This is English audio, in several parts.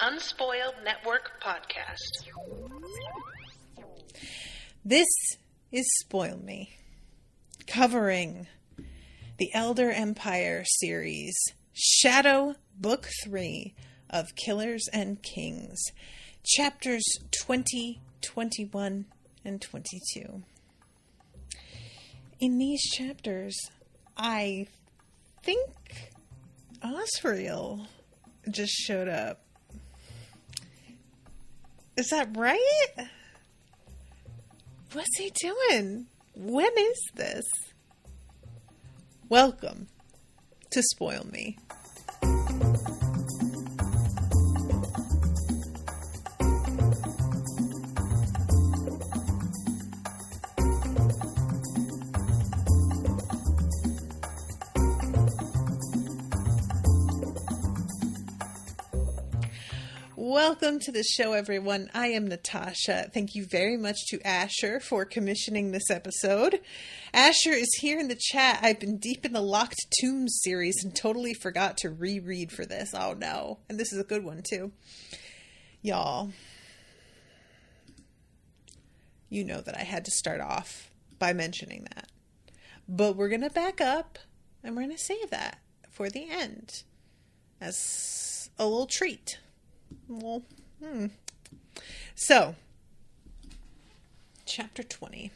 Unspoiled Network podcast. This is Spoil Me, covering the Elder Empire series, Shadow, Book 3 of Killers and Kings, chapters 20, 21, and 22. In these chapters, I think Osriel just showed up. Is that right? What's he doing? When is this? Welcome to Spoil Me. Welcome to the show, everyone. I am Natasha. Thank you very much to Asher for commissioning this episode. Asher is here in the chat. I've been deep in the Locked Tombs series and totally forgot to reread for this. Oh no. And this is a good one too. Y'all, you know that I had to start off by mentioning that. But we're going to back up and we're going to save that for the end as a little treat. Well, So, chapter 20.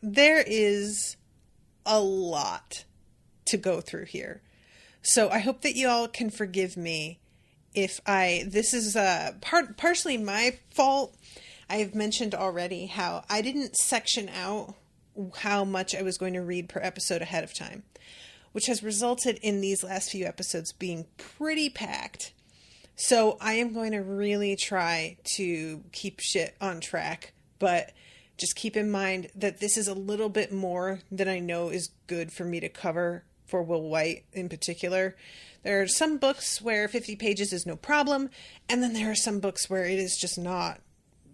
There is a lot to go through here. So I hope that you all can forgive me if this is partially my fault. I have mentioned already how I didn't section out how much I was going to read per episode ahead of time, which has resulted in these last few episodes being pretty packed. So I am going to really try to keep shit on track, but just keep in mind that this is a little bit more than I know is good for me to cover for Will White in particular. There are some books where 50 pages is no problem, and then there are some books where it is just not.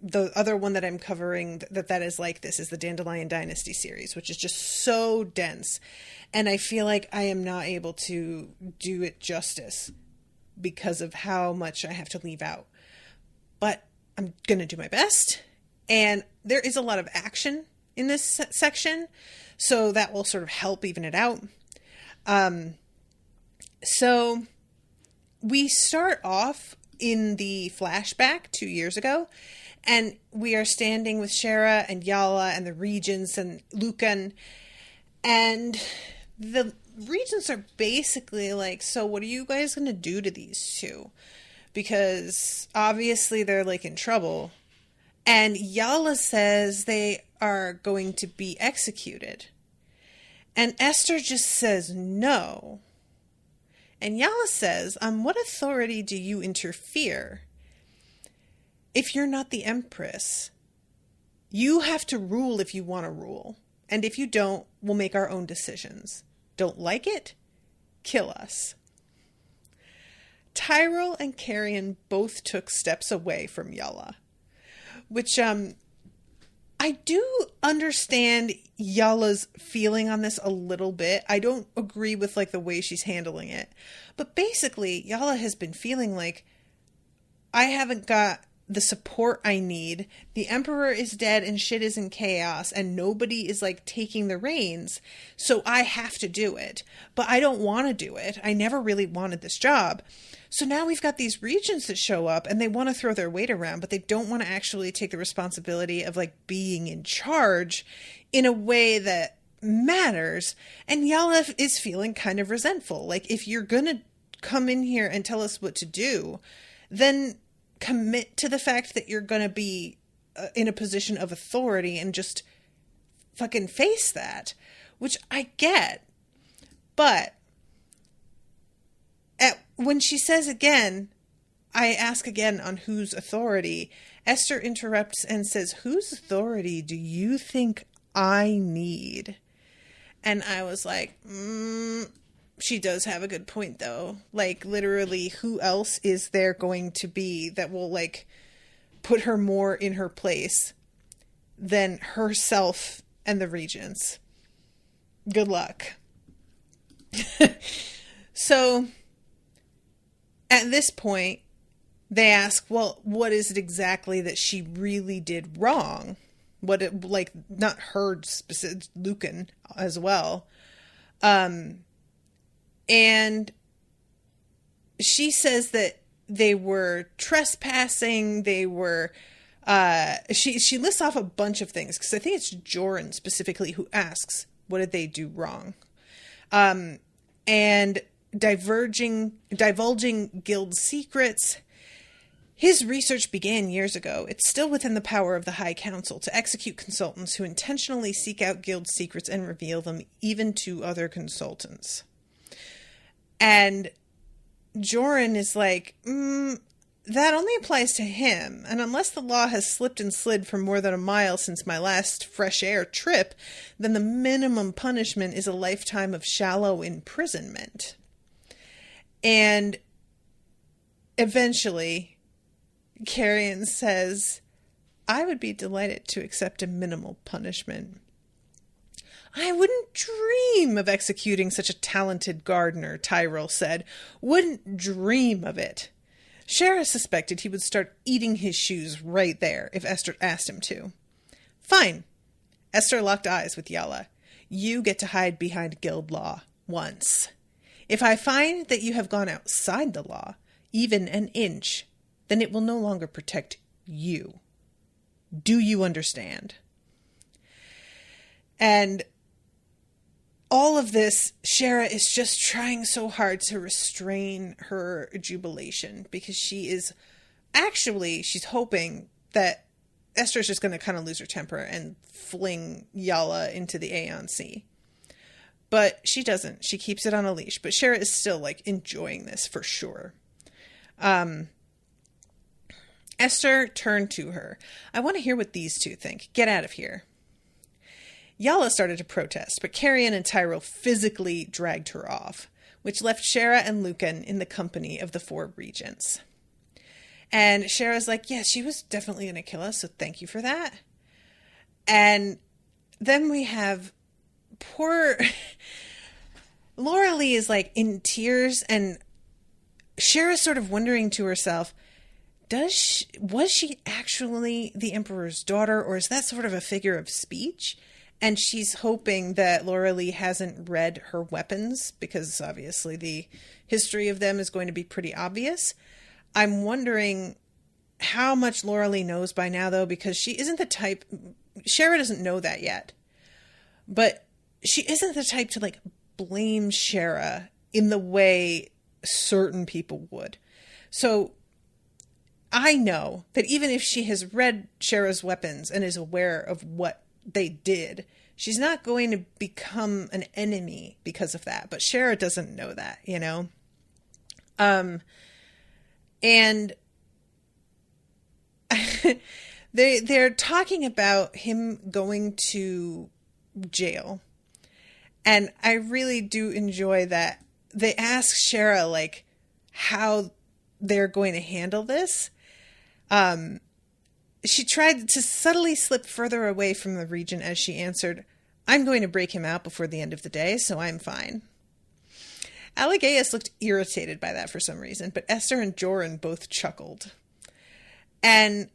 The other one that I'm covering that is like this is the Dandelion Dynasty series, which is just so dense. And I feel like I am not able to do it justice because of how much I have to leave out. But I'm going to do my best. And there is a lot of action in this section, so that will sort of help even it out. So we start off in the flashback 2 years ago. And we are standing with Shara and Yala and the regents and Lucan. And the regents are basically like, so what are you guys going to do to these two? Because obviously they're like in trouble. And Yala says they are going to be executed. And Esther just says no. And Yala says, on what authority do you interfere? If you're not the Empress, you have to rule if you want to rule. And if you don't, we'll make our own decisions. Don't like it? Kill us. Tyrell and Carrion both took steps away from Yala. Which, I do understand Yala's feeling on this a little bit. I don't agree with, like, the way she's handling it. But basically, Yala has been feeling like, I haven't got the support I need. The Emperor is dead and shit is in chaos and nobody is like taking the reins. So I have to do it, but I don't want to do it. I never really wanted this job. So now we've got these regents that show up and they want to throw their weight around, but they don't want to actually take the responsibility of like being in charge in a way that matters. And Yala is feeling kind of resentful. Like, if you're going to come in here and tell us what to do, then commit to the fact that you're going to be in a position of authority and just fucking face that, which I get. But when she says again, I ask again on whose authority, Esther interrupts and says, whose authority do you think I need? And I was like, she does have a good point, though. Like, literally, who else is there going to be that will, like, put her more in her place than herself and the regents? Good luck. So, At this point, they ask, well, what is it exactly that she really did wrong? What it, like, not her specific, Lucan as well. And she says that they were trespassing, they were, she lists off a bunch of things, because I think it's Joran specifically who asks, what did they do wrong? And divulging guild secrets. His research began years ago. It's still within the power of the High Council to execute consultants who intentionally seek out guild secrets and reveal them even to other consultants. And Joran is like, that only applies to him. And unless the law has slipped and slid for more than a mile since my last fresh air trip, then the minimum punishment is a lifetime of shallow imprisonment. And eventually, Carrion says, I would be delighted to accept a minimal punishment. I wouldn't dream of executing such a talented gardener, Tyrell said. Wouldn't dream of it. Shara suspected he would start eating his shoes right there if Esther asked him to. Fine. Esther locked eyes with Yala. You get to hide behind guild law once. If I find that you have gone outside the law, even an inch, then it will no longer protect you. Do you understand? And all of this, Shara is just trying so hard to restrain her jubilation, because she's hoping that Esther's just going to kind of lose her temper and fling Yala into the Aeon Sea. But she doesn't. She keeps it on a leash. But Shara is still, like, enjoying this for sure. Esther turned to her. I want to hear what these two think. Get out of here. Yala started to protest, but Carrion and Tyrell physically dragged her off, which left Shara and Lucan in the company of the 4 regents. And Shara's like, yes, she was definitely going to kill us, so thank you for that. And then we have poor Laura Lee is like in tears, and Shara's sort of wondering to herself, was she actually the Emperor's daughter, or is that sort of a figure of speech? And she's hoping that Laura Lee hasn't read her weapons, because obviously the history of them is going to be pretty obvious. I'm wondering how much Laura Lee knows by now, though, because she isn't the type... Shara doesn't know that yet. But she isn't the type to, like, blame Shara in the way certain people would. So I know that even if she has read Shara's weapons and is aware of what they did, she's not going to become an enemy because of that. But Shara doesn't know that, you know? And they're talking about him going to jail. And I really do enjoy that they ask Shara, like, how they're going to handle this. She tried to subtly slip further away from the region as she answered, I'm going to break him out before the end of the day, so I'm fine. Alligaeus looked irritated by that for some reason, but Esther and Joran both chuckled. And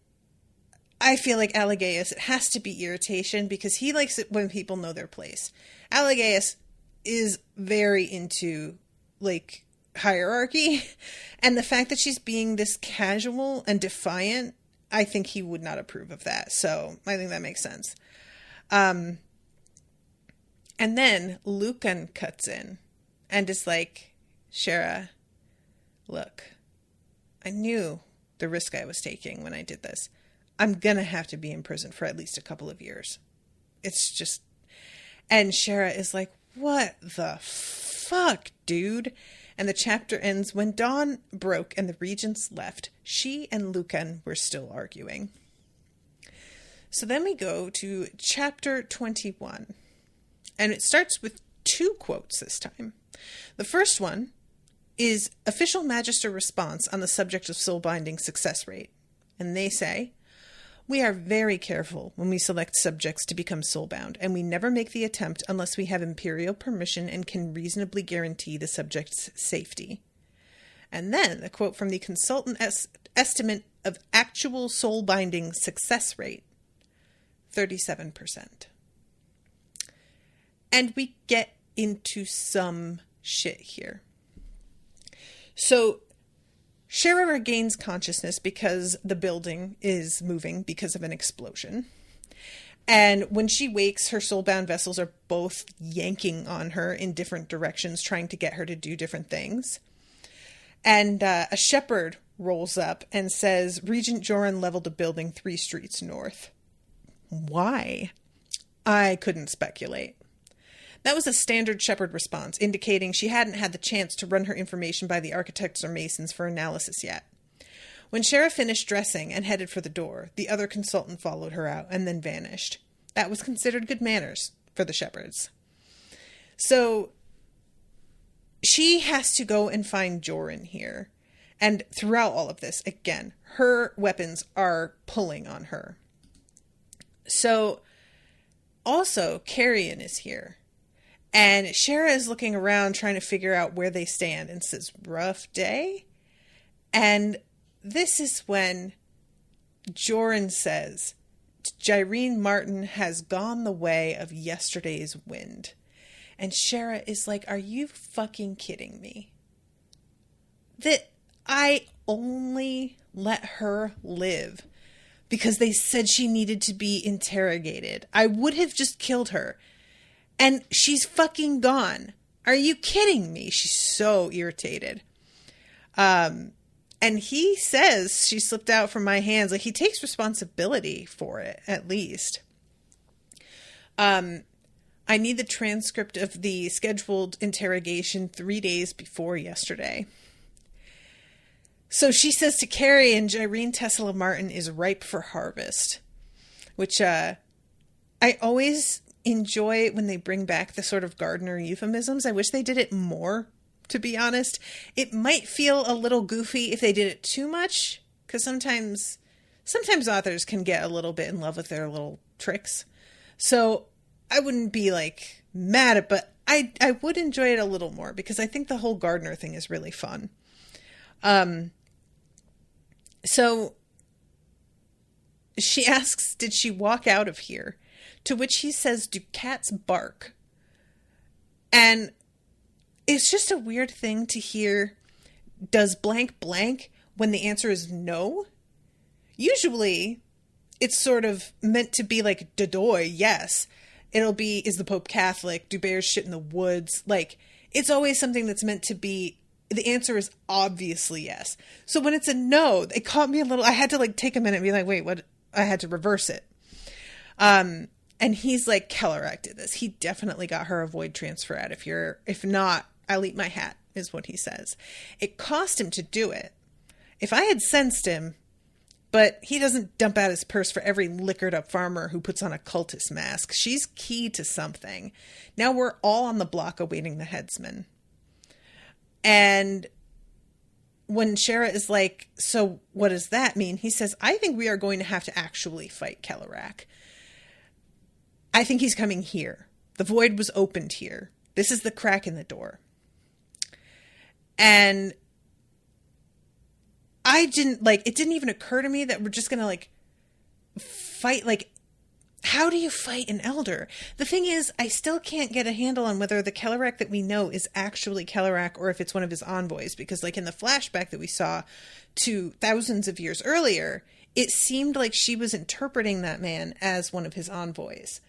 I feel like Alligaeus, it has to be irritation, because he likes it when people know their place. Alligaeus is very into, like, hierarchy, and the fact that she's being this casual and defiant, I think he would not approve of that. So I think that makes sense. And then Lucan cuts in and is like, Shara, look, I knew the risk I was taking when I did this. I'm going to have to be in prison for at least a couple of years. It's just... And Shara is like, what the fuck, dude? And the chapter ends when dawn broke and the regents left. She and Lucan were still arguing. So then we go to chapter 21. And it starts with 2 quotes this time. The first one is Official Magister response on the subject of soul binding success rate. And they say, we are very careful when we select subjects to become soulbound, and we never make the attempt unless we have imperial permission and can reasonably guarantee the subject's safety. And then the quote from the consultant estimate of actual soul binding success rate, 37%. And we get into some shit here. So Shara regains consciousness because the building is moving because of an explosion. And when she wakes, her soulbound vessels are both yanking on her in different directions, trying to get her to do different things. And a shepherd rolls up and says, Regent Joran leveled a building 3 streets north. Why? I couldn't speculate. That was a standard shepherd response, indicating she hadn't had the chance to run her information by the architects or masons for analysis yet. When Shara finished dressing and headed for the door, the other consultant followed her out and then vanished. That was considered good manners for the shepherds. So she has to go and find Joran here. And throughout all of this, again, her weapons are pulling on her. So also, Carrion is here. And Shara is looking around trying to figure out where they stand and says, rough day? And this is when Joran says, Jyrene Martin has gone the way of yesterday's wind. And Shara is like, are you fucking kidding me? That I only let her live because they said she needed to be interrogated. I would have just killed her. And she's fucking gone. Are you kidding me? She's so irritated. And he says she slipped out from my hands. Like, he takes responsibility for it, at least. I need the transcript of the scheduled interrogation 3 days before yesterday. So she says to Carrie, and Jyrene Tessela Martin is ripe for harvest. Which I always enjoy when they bring back the sort of gardener euphemisms. I wish they did it more, to be honest. It might feel a little goofy if they did it too much, because sometimes authors can get a little bit in love with their little tricks. So I wouldn't be like mad at it, but I would enjoy it a little more because I think the whole gardener thing is really fun. So she asks, did she walk out of here? To which he says, do cats bark? And it's just a weird thing to hear, does blank blank, when the answer is no? Usually, it's sort of meant to be like, dodoy, yes. It'll be, is the Pope Catholic? Do bears shit in the woods? Like, it's always something that's meant to be, the answer is obviously yes. So when it's a no, it caught me a little, I had to like take a minute and be like, wait, what? I had to reverse it. And he's like, Kellerak did this. He definitely got her a void transfer out of here. If not, I'll eat my hat, is what he says. It cost him to do it. If I had sensed him, but he doesn't dump out his purse for every liquored up farmer who puts on a cultist mask. She's key to something. Now we're all on the block awaiting the headsman. And when Shara is like, so what does that mean? He says, I think we are going to have to actually fight Kellerak. I think he's coming here. The void was opened here. This is the crack in the door. And it didn't even occur to me that we're just going to fight. How do you fight an elder? The thing is, I still can't get a handle on whether the Kellerak that we know is actually Kellerak or if it's one of his envoys. Because in the flashback that we saw to thousands of years earlier, it seemed like she was interpreting that man as one of his envoys.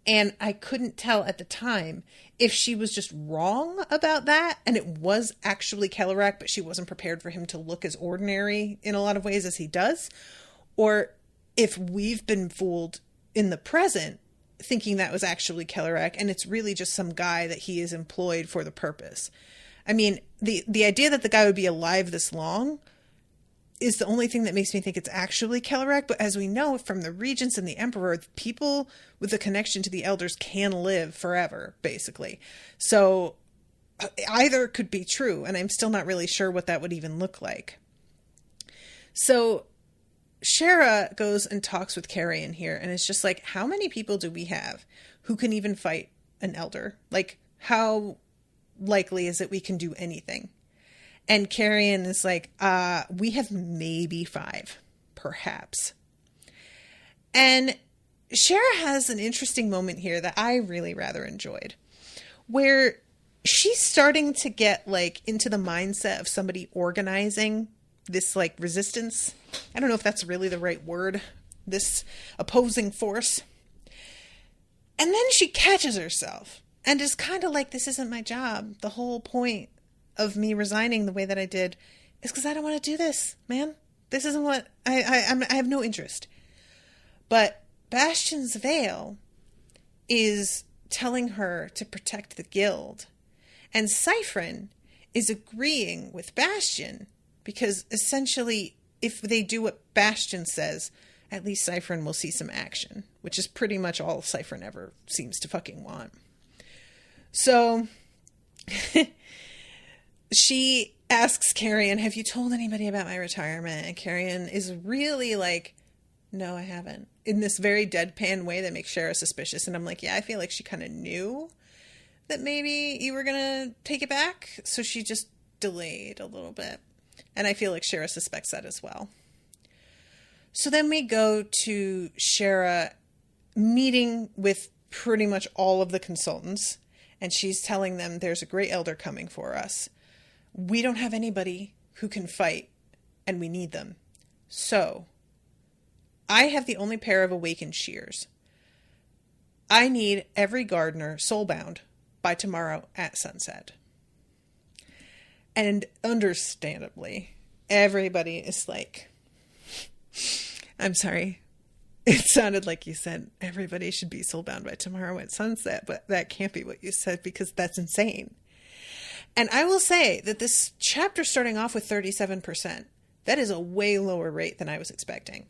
And I couldn't tell at the time if she was just wrong about that and it was actually Kellerak, but she wasn't prepared for him to look as ordinary in a lot of ways as he does, or if we've been fooled in the present thinking that was actually Kellerak and it's really just some guy that he is employed for the purpose. I mean, the idea that the guy would be alive this long is the only thing that makes me think it's actually Kellerak. But as we know from the regents and the emperor, people with a connection to the elders can live forever, basically. So either could be true, and I'm still not really sure what that would even look like. So Shara goes and talks with Carrion here, and it's just like, how many people do we have who can even fight an elder? Like, how likely is it we can do anything? And Carrion is like, we have maybe 5, perhaps. And Shara has an interesting moment here that I really rather enjoyed, where she's starting to get like into the mindset of somebody organizing this like resistance. I don't know if that's really the right word, this opposing force. And then she catches herself and is kind of like, this isn't my job. The whole point of me resigning the way that I did is because I don't want to do this, man. This isn't what I have no interest. But Bastion's veil is telling her to protect the guild. And Cyphrin is agreeing with Bastion because essentially if they do what Bastion says, at least Cyphrin will see some action, which is pretty much all Cyphrin ever seems to fucking want. So she asks Carrion, have you told anybody about my retirement? And Carrion is really like, no, I haven't. In this very deadpan way that makes Shara suspicious. And I'm like, yeah, I feel like she kind of knew that maybe you were going to take it back. So she just delayed a little bit. And I feel like Shara suspects that as well. So then we go to Shara meeting with pretty much all of the consultants. And she's telling them there's a great elder coming for us. We don't have anybody who can fight, and we need them. So I have the only pair of awakened shears. I need every gardener soulbound by tomorrow at sunset. And understandably, everybody is like, I'm sorry. It sounded like you said everybody should be soulbound by tomorrow at sunset, but that can't be what you said because that's insane. And I will say that this chapter starting off with 37%, that is a way lower rate than I was expecting.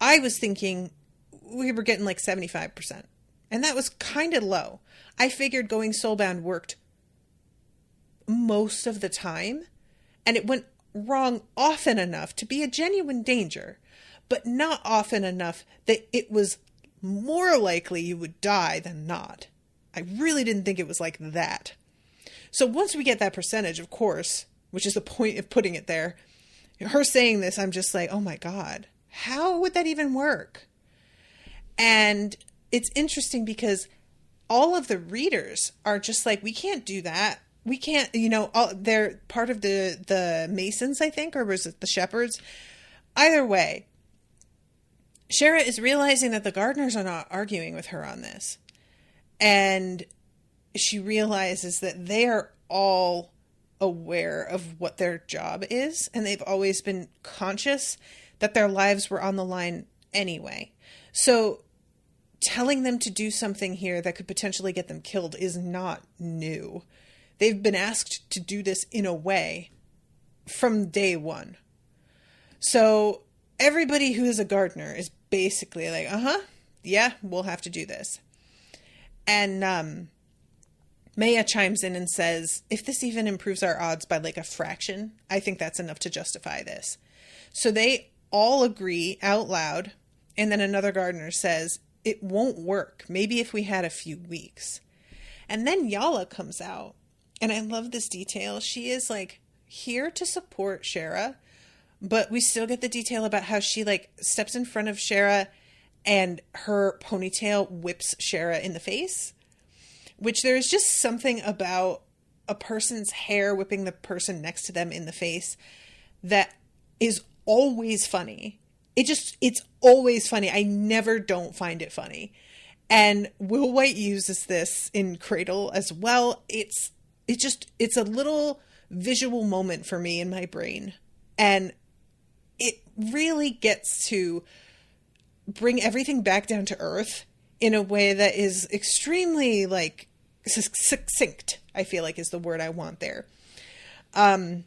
I was thinking we were getting like 75%. And that was kind of low. I figured going soulbound worked most of the time. And it went wrong often enough to be a genuine danger. But not often enough that it was more likely you would die than not. I really didn't think it was like that. So once we get that percentage, of course, which is the point of putting it there, her saying this, I'm just like, oh my God, how would that even work? And it's interesting because all of the readers are just like, we can't do that. We can't, they're part of the Masons, I think, or was it the Shepherds? Either way, Shara is realizing that the gardeners are not arguing with her on this. And she realizes that they are all aware of what their job is. And they've always been conscious that their lives were on the line anyway. So telling them to do something here that could potentially get them killed is not new. They've been asked to do this in a way from day one. So everybody who is a gardener is basically like, yeah, we'll have to do this. And Maya chimes in and says, if this even improves our odds by like a fraction, I think that's enough to justify this. So they all agree out loud. And then another gardener says, it won't work. Maybe if we had a few weeks. And then Yala comes out. And I love this detail. She is like here to support Shara. But we still get the detail about how she like steps in front of Shara and her ponytail whips Shara in the face. Which there is just something about a person's hair whipping the person next to them in the face that is always funny. It's always funny. I never don't find it funny. And Will White uses this in Cradle as well. It's a little visual moment for me in my brain. And it really gets to bring everything back down to earth in a way that is extremely like succinct, I feel like is the word I want there. And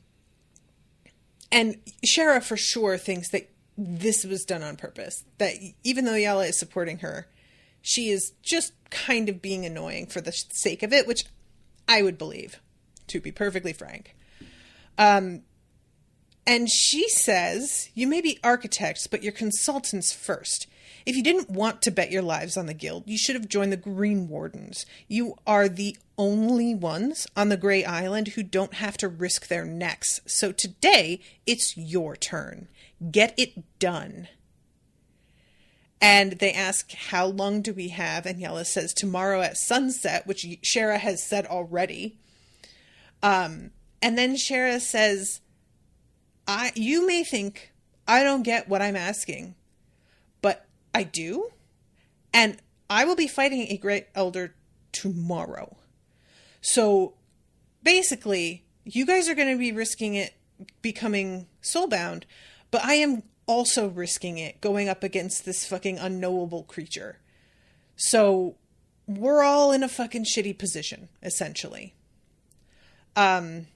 Shara for sure thinks that this was done on purpose, that even though Yala is supporting her, she is just kind of being annoying for the sake of it, which I would believe, to be perfectly frank. And she says, you may be architects, but you're consultants first. If you didn't want to bet your lives on the guild, you should have joined the Green Wardens. You are the only ones on the Grey Island who don't have to risk their necks. So today, it's your turn. Get it done. And they ask, how long do we have? And Yella says, tomorrow at sunset, which Shara has said already. And then Shara says, you may think I don't get what I'm asking, but I do. And I will be fighting a Great Elder tomorrow. So basically, you guys are going to be risking it becoming soulbound, but I am also risking it going up against this fucking unknowable creature. So we're all in a fucking shitty position, essentially. And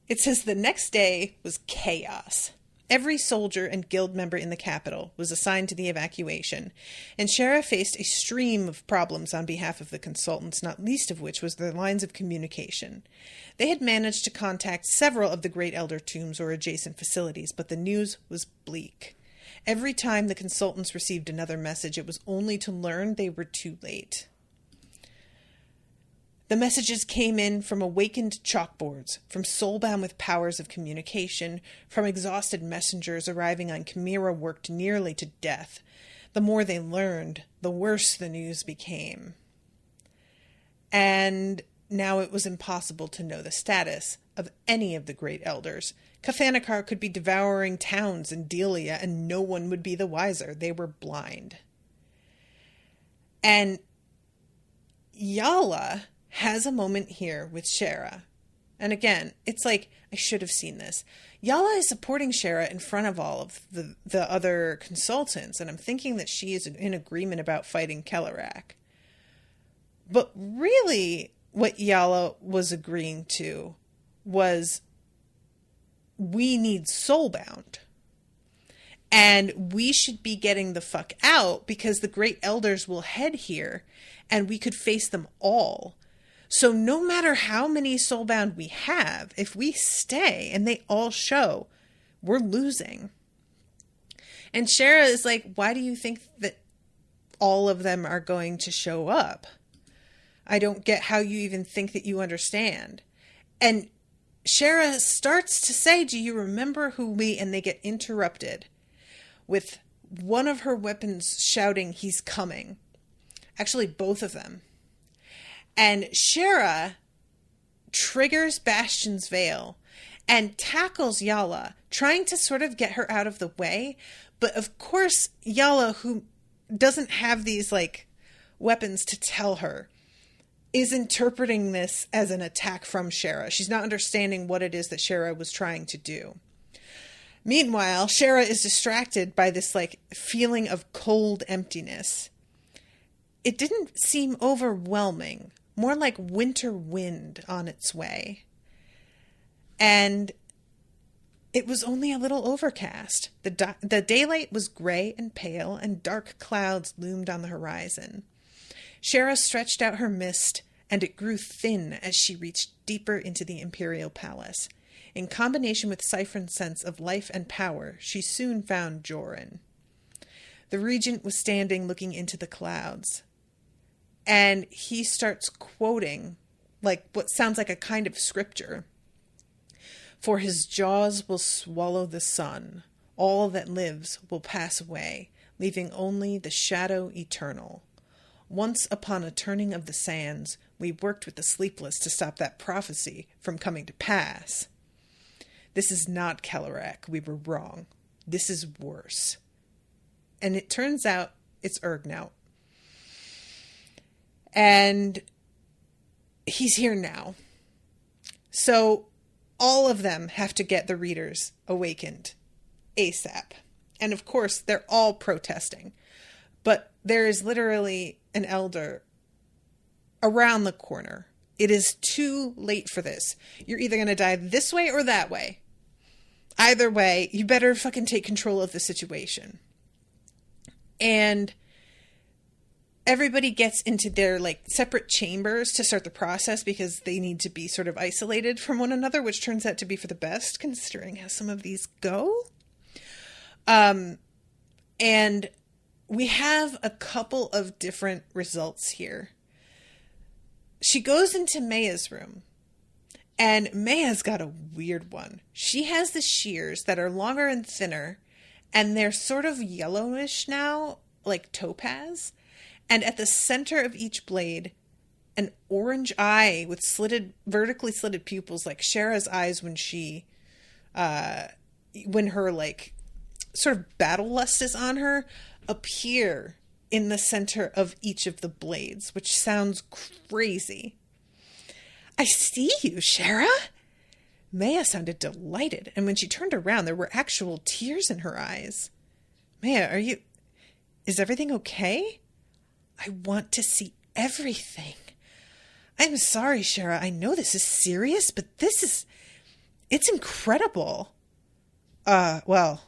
it says the next day was chaos. Every soldier and guild member in the capital was assigned to the evacuation, and Shara faced a stream of problems on behalf of the consultants, not least of which was their lines of communication. They had managed to contact several of the Great Elder tombs or adjacent facilities, but the news was bleak. Every time the consultants received another message, it was only to learn they were too late. The messages came in from awakened chalkboards, from soulbound with powers of communication, from exhausted messengers arriving on chimera worked nearly to death. The more they learned, the worse the news became. And now it was impossible to know the status of any of the Great Elders. Cathanikar could be devouring towns in Delia, and no one would be the wiser. They were blind. And Yala has a moment here with Shara. And again, it's like, I should have seen this. Yala is supporting Shara in front of all of the other consultants, and I'm thinking that she is in agreement about fighting Kellerak. But really, what Yala was agreeing to was, we need soulbound. And we should be getting the fuck out, because the Great Elders will head here, and we could face them all. So no matter how many soulbound we have, if we stay and they all show, we're losing. And Shara is like, why do you think that all of them are going to show up? I don't get how you even think that you understand. And Shara starts to say, do you remember who we... And they get interrupted with one of her weapons shouting, he's coming. Actually, both of them. And Shara triggers Bastion's Veil and tackles Yala, trying to sort of get her out of the way. But of course, Yala, who doesn't have these like weapons to tell her, is interpreting this as an attack from Shara. She's not understanding what it is that Shara was trying to do. Meanwhile, Shara is distracted by this like feeling of cold emptiness. It didn't seem overwhelming. More like winter wind on its way. And it was only a little overcast. The daylight was gray and pale, and dark clouds loomed on the horizon. Shara stretched out her mist, and it grew thin as she reached deeper into the Imperial Palace. In combination with Siphron's sense of life and power, she soon found Joran. The regent was standing looking into the clouds. And he starts quoting, like, what sounds like a kind of scripture. For his jaws will swallow the sun. All that lives will pass away, leaving only the shadow eternal. Once upon a turning of the sands, we worked with the sleepless to stop that prophecy from coming to pass. This is not Kellerak. We were wrong. This is worse. And it turns out it's Urgnaut. And he's here now. So all of them have to get the readers awakened ASAP. And of course, they're all protesting. But there is literally an elder around the corner. It is too late for this. You're either going to die this way or that way. Either way, you better fucking take control of the situation. And everybody gets into their like separate chambers to start the process because they need to be sort of isolated from one another, which turns out to be for the best considering how some of these go. And we have a couple of different results here. She goes into Maya's room, and Maya's got a weird one. She has the shears that are longer and thinner, and they're sort of yellowish now, like topaz. And at the center of each blade, an orange eye with vertically slitted pupils, like Shara's eyes when her like sort of battle lust is on her, appear in the center of each of the blades, which sounds crazy. I see you, Shara. Maya sounded delighted, and when she turned around, there were actual tears in her eyes. Maya, is everything okay? I want to see everything. I'm sorry, Shara. I know this is serious, but it's incredible. Well,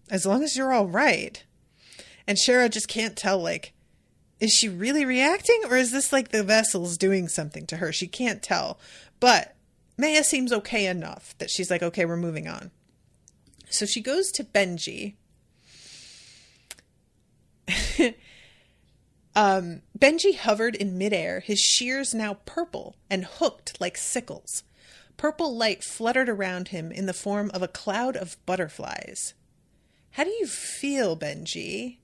as long as you're all right. And Shara just can't tell, like, is she really reacting, or is this like the vessel's doing something to her? She can't tell. But Maya seems okay enough that she's like, okay, we're moving on. So she goes to Benji. Benji hovered in midair, his shears now purple and hooked like sickles. Purple light fluttered around him in the form of a cloud of butterflies. How do you feel, Benji?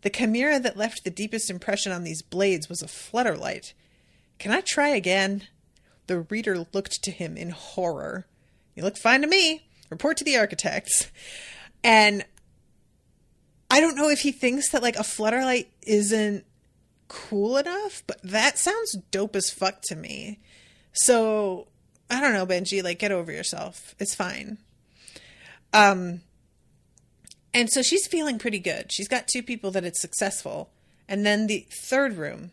The chimera that left the deepest impression on these blades was a flutterlight. Can I try again? The reader looked to him in horror. You look fine to me. Report to the architects. And I don't know if he thinks that like a flutterlight isn't cool enough, but that sounds dope as fuck to me. So I don't know, Benji, like, get over yourself. It's fine. And so she's feeling pretty good. She's got 2 people that it's successful. And then the third room,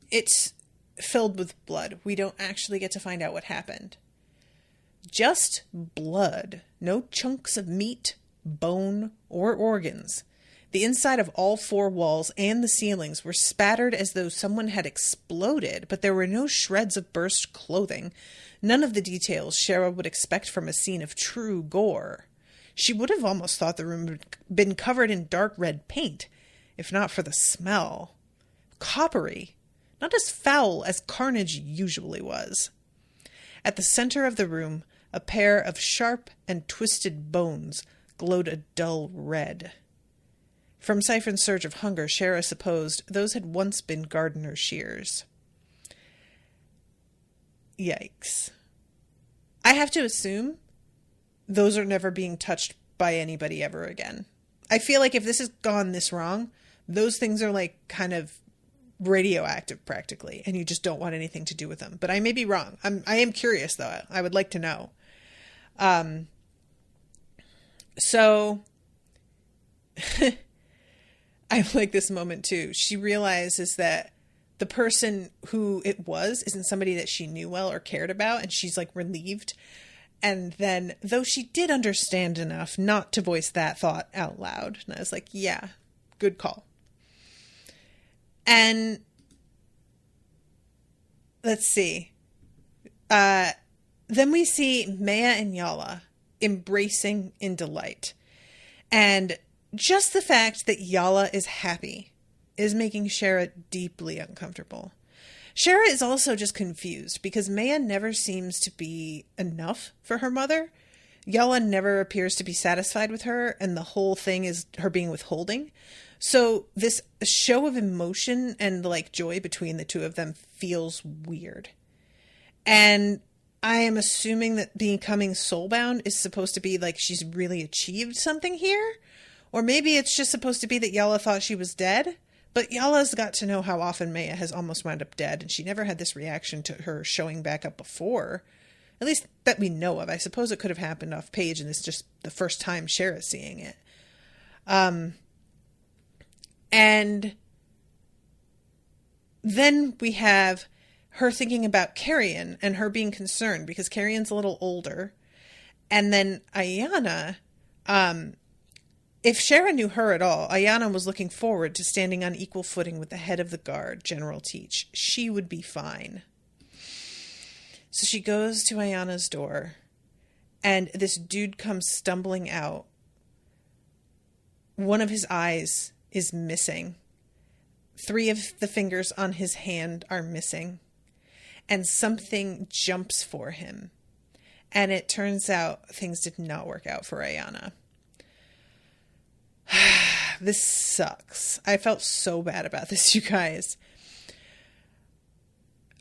it's filled with blood. We don't actually get to find out what happened. Just blood. No chunks of meat, bone, or organs. The inside of all 4 walls and the ceilings were spattered as though someone had exploded, but there were no shreds of burst clothing. None of the details Shara would expect from a scene of true gore. She would have almost thought the room had been covered in dark red paint, if not for the smell. Coppery, not as foul as carnage usually was. At the center of the room, a pair of sharp and twisted bones glowed a dull red. From Siphon's surge of hunger, Shara supposed those had once been gardener's shears. Yikes. I have to assume those are never being touched by anybody ever again. I feel like if this has gone this wrong, those things are like kind of radioactive practically, and you just don't want anything to do with them. But I may be wrong. I am curious though. I would like to know. So I like this moment too. She realizes that the person who it was isn't somebody that she knew well or cared about, and she's like relieved. And then, though she did understand enough not to voice that thought out loud, and I was like, yeah, good call. And let's see. Then we see Maya and Yala embracing in delight. And just the fact that Yala is happy is making Shara deeply uncomfortable. Shara is also just confused because Maya never seems to be enough for her mother. Yala never appears to be satisfied with her, and the whole thing is her being withholding. So this show of emotion and like joy between the 2 of them feels weird. And I am assuming that becoming soulbound is supposed to be like she's really achieved something here. Or maybe it's just supposed to be that Yala thought she was dead. But Yala's got to know how often Maya has almost wound up dead, and she never had this reaction to her showing back up before. At least that we know of. I suppose it could have happened off page, and it's just the first time Shara's seeing it. And then we have her thinking about Carrion and her being concerned because Carrion's a little older. And then Ayana, if Shara knew her at all, Ayana was looking forward to standing on equal footing with the head of the guard, General Teach. She would be fine. So she goes to Ayana's door, and this dude comes stumbling out one of his eyes is missing. 3 of the fingers on his hand are missing. And something jumps for him. And it turns out things did not work out for Ayanna. This sucks. I felt so bad about this, you guys.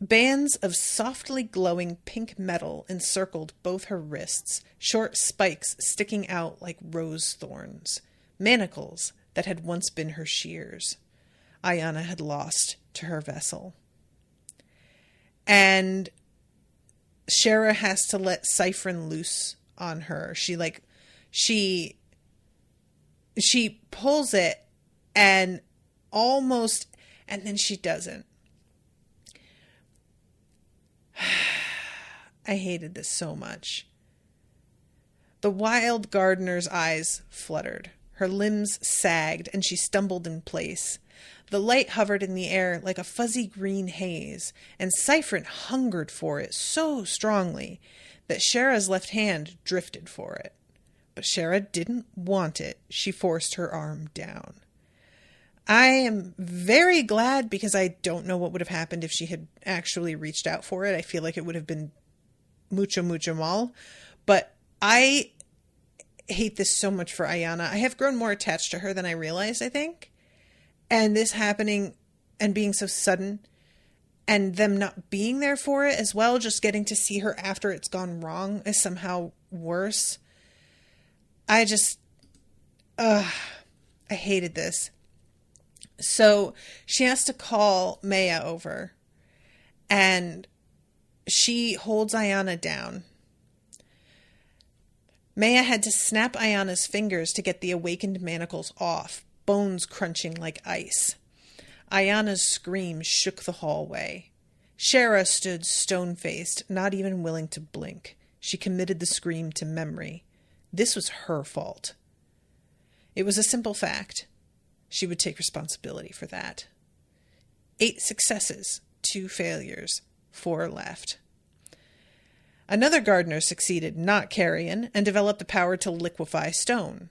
Bands of softly glowing pink metal encircled both her wrists, short spikes sticking out like rose thorns, manacles that had once been her shears. Ayanna had lost to her vessel. And Shara has to let Siphon loose on her. She pulls it and then she doesn't. I hated this so much. The wild gardener's eyes fluttered. Her limbs sagged and she stumbled in place. The light hovered in the air like a fuzzy green haze, and Siphon hungered for it so strongly that Shara's left hand drifted for it. But Shara didn't want it. She forced her arm down. I am very glad, because I don't know what would have happened if she had actually reached out for it. I feel like it would have been mucho, mucho mal. But I hate this so much for Ayanna. I have grown more attached to her than I realized, I think. And this happening and being so sudden, and them not being there for it as well, just getting to see her after it's gone wrong, is somehow worse. I hated this. So she has to call Maya over, and she holds Ayanna down. Maya had to snap Ayanna's fingers to get the awakened manacles off, bones crunching like ice. Ayanna's scream shook the hallway. Shara stood stone-faced, not even willing to blink. She committed the scream to memory. This was her fault. It was a simple fact. She would take responsibility for that. 8 successes, 2 failures, 4 left. Another gardener succeeded, not carrion, and developed the power to liquefy stone.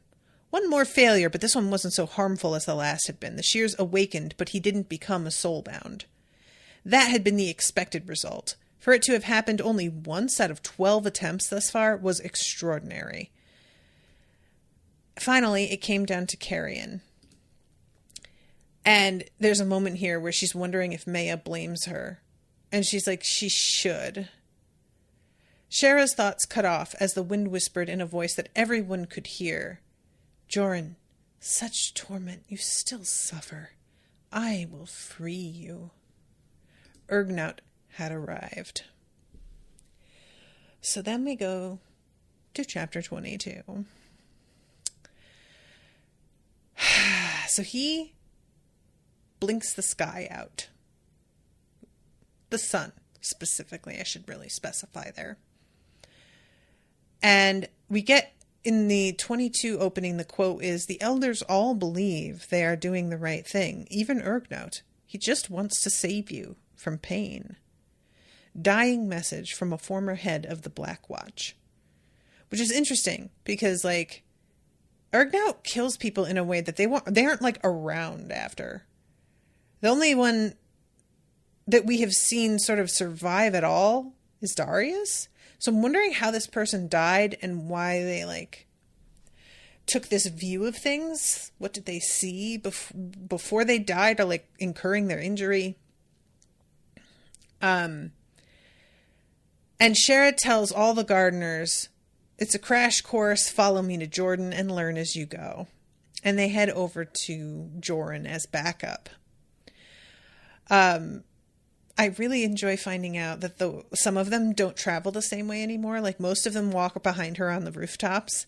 One more failure, but this one wasn't so harmful as the last had been. The shears awakened, but he didn't become a soulbound. That had been the expected result. For it to have happened only once out of 12 attempts thus far was extraordinary. Finally, it came down to carrion. And there's a moment here where she's wondering if Maya blames her. And she's like, she should. Shara's thoughts cut off as the wind whispered in a voice that everyone could hear. Joran, such torment you still suffer. I will free you. Urgnaut had arrived. So then we go to chapter 22. So he blinks the sky out. The sun, specifically, I should really specify there. And we get in the 22 opening, the quote is, "The elders all believe they are doing the right thing, even Urgnaut. He just wants to save you from pain." Dying message from a former head of the Black Watch. Which is interesting, because, like, Urgnaut kills people in a way that they aren't, like, around after. The only one that we have seen sort of survive at all is Darius. So I'm wondering how this person died and why they, like, took this view of things. What did they see before they died, or, like, incurring their injury? And Shara tells all the gardeners, it's a crash course, follow me to Jordan and learn as you go. And they head over to Joran as backup. I really enjoy finding out that some of them don't travel the same way anymore. Like, most of them walk behind her on the rooftops.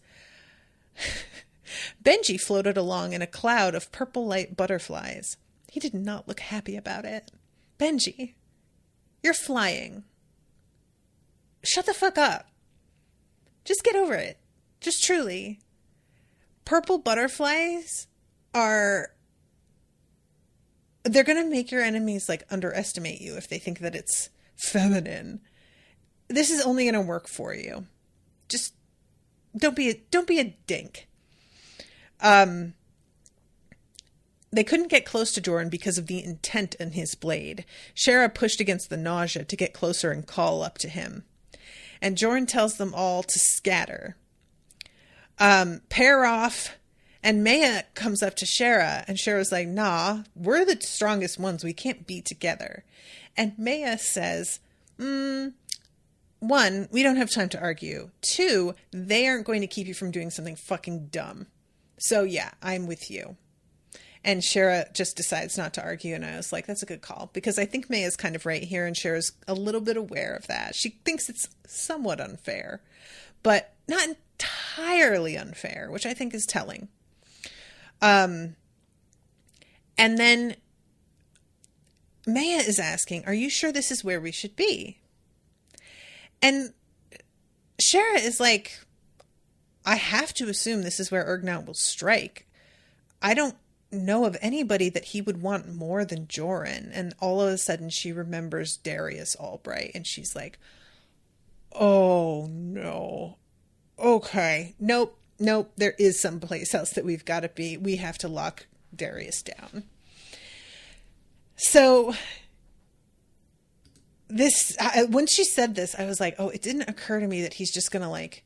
Benji floated along in a cloud of purple light butterflies. He did not look happy about it. Benji, you're flying. Shut the fuck up. Just get over it. Just truly. Purple butterflies they're going to make your enemies, like, underestimate you if they think that it's feminine. This is only going to work for you. Just don't be a dink. They couldn't get close to Joran because of the intent in his blade. Shara pushed against the nausea to get closer and call up to him. And Joran tells them all to scatter. Pair off, and Maya comes up to Shara, and Shara's like, nah, we're the strongest ones. We can't be together. And Maya says, 1, we don't have time to argue. 2, they aren't going to keep you from doing something fucking dumb. So yeah, I'm with you. And Shara just decides not to argue, and I was like, that's a good call. Because I think Maya's kind of right here, and Shara's a little bit aware of that. She thinks it's somewhat unfair, but not entirely unfair, which I think is telling. And then Maya is asking, are you sure this is where we should be? And Shara is like, I have to assume this is where Urgnat will strike. I don't know of anybody that he would want more than Joran. And all of a sudden she remembers Darius Albright, and she's like, oh no. Okay. Nope. There is someplace else that we've got to be. We have to lock Darius down. So this, when she said this, I was like, oh, it didn't occur to me that he's just going to like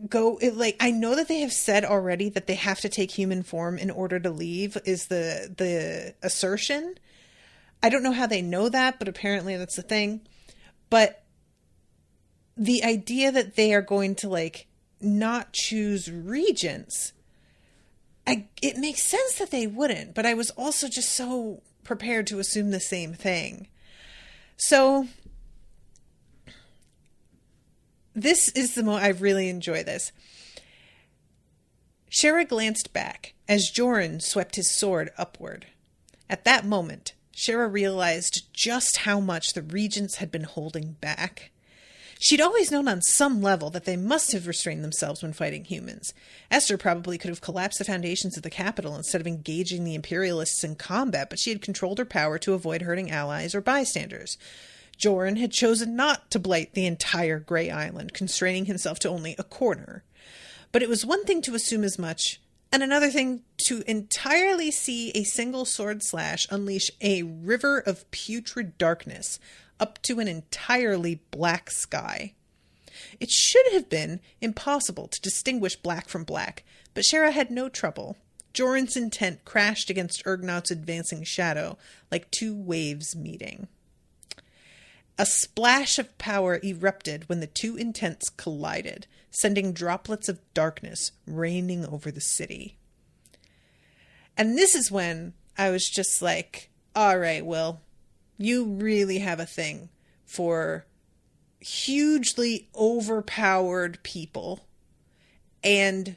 go, I know that they have said already that they have to take human form in order to leave is the assertion. I don't know how they know that, but apparently that's the thing. But the idea that they are going to like not choose regents, it makes sense that they wouldn't, but I was also just so prepared to assume the same thing. So this is I really enjoy this. Shara glanced back as Joran swept his sword upward. At that moment, Shara realized just how much the regents had been holding back. She'd always known on some level that they must have restrained themselves when fighting humans. Esther probably could have collapsed the foundations of the capital instead of engaging the imperialists in combat, but she had controlled her power to avoid hurting allies or bystanders. Joran had chosen not to blight the entire Grey Island, constraining himself to only a corner. But it was one thing to assume as much, and another thing to entirely see a single sword slash unleash a river of putrid darkness up to an entirely black sky. It should have been impossible to distinguish black from black, but Shara had no trouble. Joran's intent crashed against Urgnat's advancing shadow, like two waves meeting. A splash of power erupted when the two intents collided, sending droplets of darkness raining over the city. And this is when I was just like, all right, Will, you really have a thing for hugely overpowered people and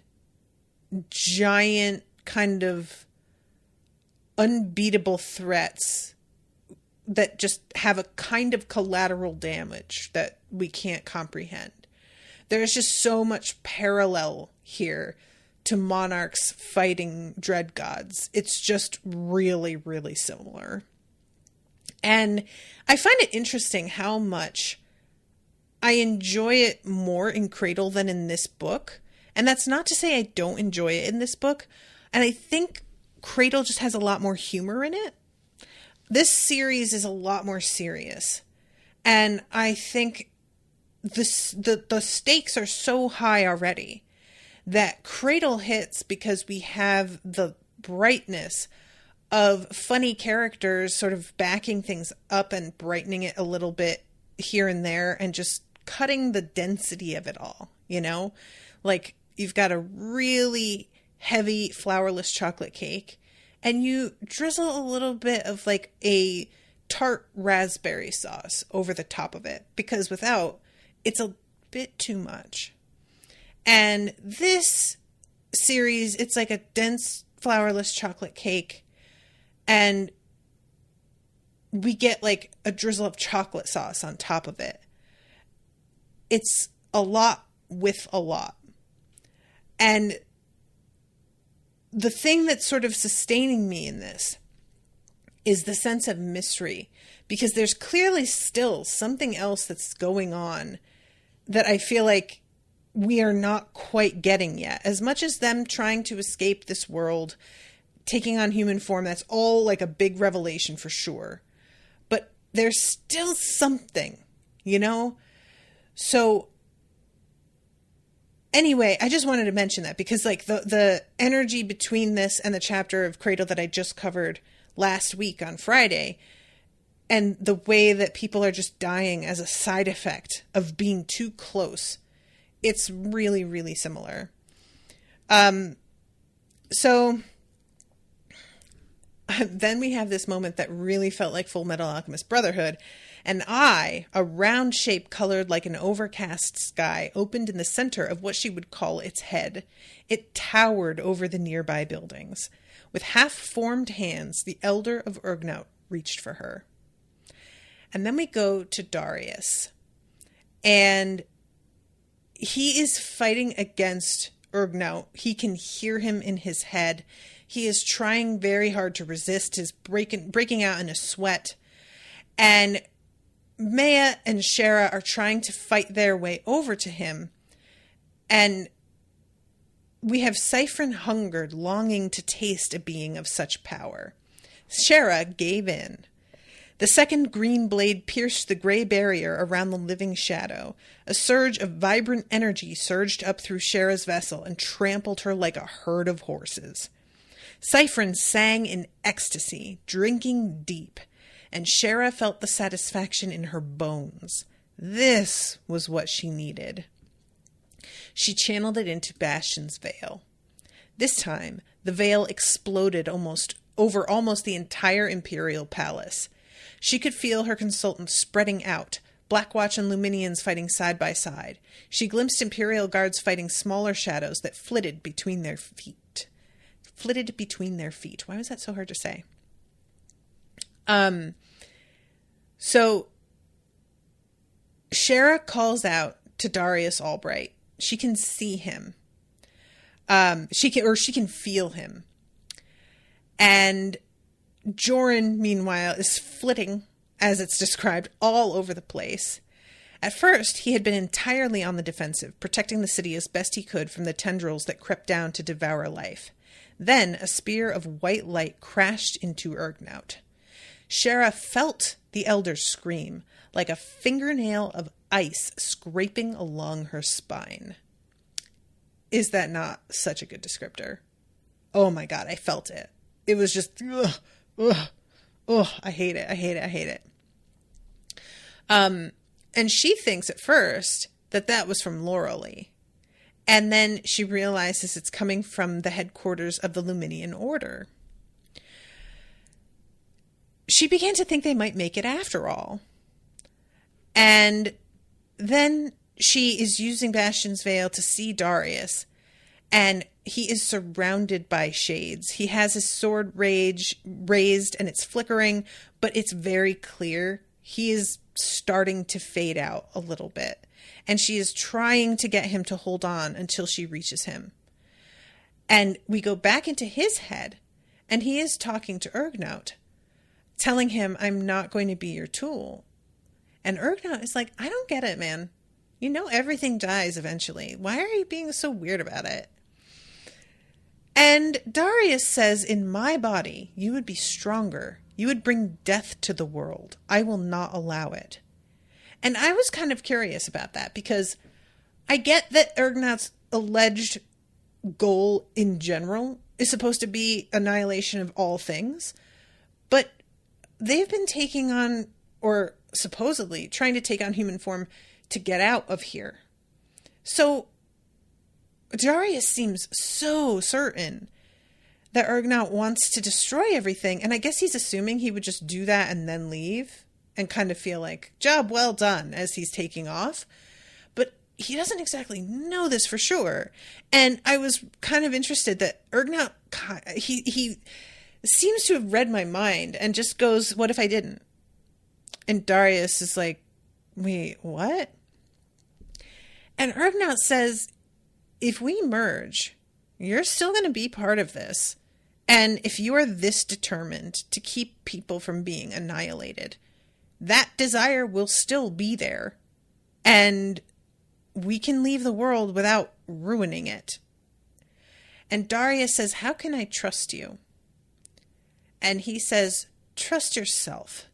giant kind of unbeatable threats that just have a kind of collateral damage that we can't comprehend. There's just so much parallel here to monarchs fighting dread gods. It's just really, really similar. And I find it interesting how much I enjoy it more in Cradle than in this book. And that's not to say I don't enjoy it in this book. And I think Cradle just has a lot more humor in it. This series is a lot more serious. And I think the stakes are so high already that Cradle hits because we have the brightness of funny characters sort of backing things up and brightening it a little bit here and there and just cutting the density of it all, you know? Like, you've got a really heavy flourless chocolate cake and you drizzle a little bit of like a tart raspberry sauce over the top of it, because without, it's a bit too much. And this series, it's like a dense flourless chocolate cake, and we get like a drizzle of chocolate sauce on top of it. It's a lot with a lot. And the thing that's sort of sustaining me in this is the sense of mystery, because there's clearly still something else that's going on that I feel like we are not quite getting yet. As much as them trying to escape this world, taking on human form, that's all like a big revelation for sure. But there's still something, you know? So anyway, I just wanted to mention that because like the energy between this and the chapter of Cradle that I just covered last week on Friday, and the way that people are just dying as a side effect of being too close, it's really, really similar. So then we have this moment that really felt like Full Metal Alchemist Brotherhood. An eye, a round shape colored like an overcast sky, opened in the center of what she would call its head. It towered over the nearby buildings. With half-formed hands, the elder of Urgnaut reached for her. And then we go to Darius. And he is fighting against Urgnaut. He can hear him in his head. He is trying very hard to resist, is breaking out in a sweat. And Maya and Shara are trying to fight their way over to him. And we have Siphon hungered, longing to taste a being of such power. Shara gave in. The second green blade pierced the gray barrier around the living shadow. A surge of vibrant energy surged up through Shara's vessel and trampled her like a herd of horses. Siphon sang in ecstasy, drinking deep, and Shara felt the satisfaction in her bones. This was what she needed. She channeled it into Bastion's veil. This time, the veil exploded over almost the entire Imperial Palace. She could feel her consultants spreading out, Blackwatch and Luminians fighting side by side. She glimpsed Imperial guards fighting smaller shadows that flitted between their feet. Why was that so hard to say? So Shara calls out to Darius Albright. She can see him. She can feel him. And Joran, meanwhile, is flitting, as it's described, all over the place. At first, he had been entirely on the defensive, protecting the city as best he could from the tendrils that crept down to devour life. Then a spear of white light crashed into Urgnaut. Shara felt the elder scream, like a fingernail of ice scraping along her spine. Is that not such a good descriptor? Oh my god, I felt it. It was just, I hate it. And she thinks at first that was from Laurelie. And then she realizes it's coming from the headquarters of the Luminian Order. She began to think they might make it after all. And then she is using Bastion's veil to see Darius. And he is surrounded by shades. He has his sword raised and it's flickering, but it's very clear he is starting to fade out a little bit. And she is trying to get him to hold on until she reaches him. And we go back into his head, and he is talking to Urgnaut, telling him, I'm not going to be your tool. And Urgnaut is like, I don't get it, man. You know everything dies eventually. Why are you being so weird about it? And Darius says, in my body, you would be stronger. You would bring death to the world. I will not allow it. And I was kind of curious about that because I get that Urgnaut's alleged goal in general is supposed to be annihilation of all things, but they've been taking on, or supposedly trying to take on human form to get out of here. So Darius seems so certain that Urgnaut wants to destroy everything, and I guess he's assuming he would just do that and then leave and kind of feel like, job well done, as he's taking off. But he doesn't exactly know this for sure. And I was kind of interested that Urgnaut, he seems to have read my mind and just goes, what if I didn't? And Darius is like, wait, what? And Urgnaut says, if we merge, you're still going to be part of this. And if you are this determined to keep people from being annihilated, that desire will still be there. And we can leave the world without ruining it. And Darius says, how can I trust you? And he says, trust yourself.